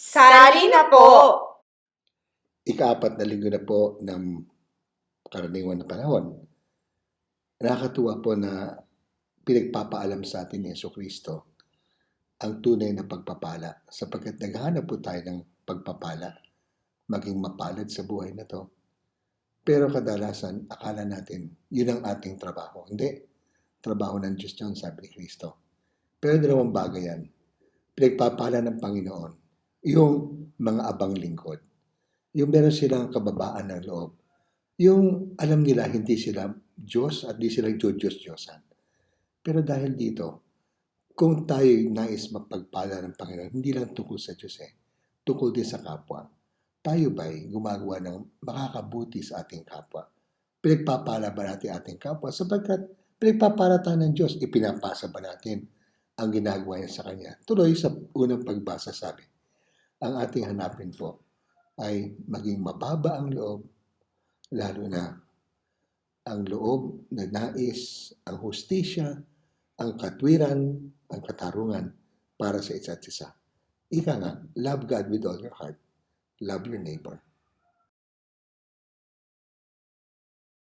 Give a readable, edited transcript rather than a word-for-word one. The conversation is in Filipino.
Sali na po! Ika-4 na linggo na po ng karaniwan na panahon. Nakakatuwa po na pinagpapaalam sa atin ni Jesucristo ang tunay na pagpapala sapagkat naghahanap po tayo ng pagpapala, maging mapalad sa buhay na to. Pero kadalasan, akala natin, yun ang ating trabaho. Hindi. Trabaho ng Diyos yun, sabi ni Kristo. Pero dalawang bagay yan. Pinagpapala ng Panginoon, yung mga abang lingkod. Yung meron silang kababaan ng loob. Yung alam nila hindi sila Diyos at di sila Diyos-Diyosan. Pero dahil dito, kung tayo nais mapagpala ng Panginoon, hindi lang tungkol sa Diyos tungkol din sa kapwa. Tayo ba'y gumagawa ng makakabuti sa ating kapwa? Pinagpapala ba natin ating kapwa? Sapagkat pinagpapala tayo ng Diyos, ipinapasa ba natin ang ginagawa niya sa Kanya? Tuloy sa unang pagbasa sabi, ang ating hanapin po ay maging mababa ang loob, lalo na ang loob na nais, ang hustisya, ang katwiran, ang katarungan para sa isa't isa. Ika nga, love God with all your heart. Love your neighbor.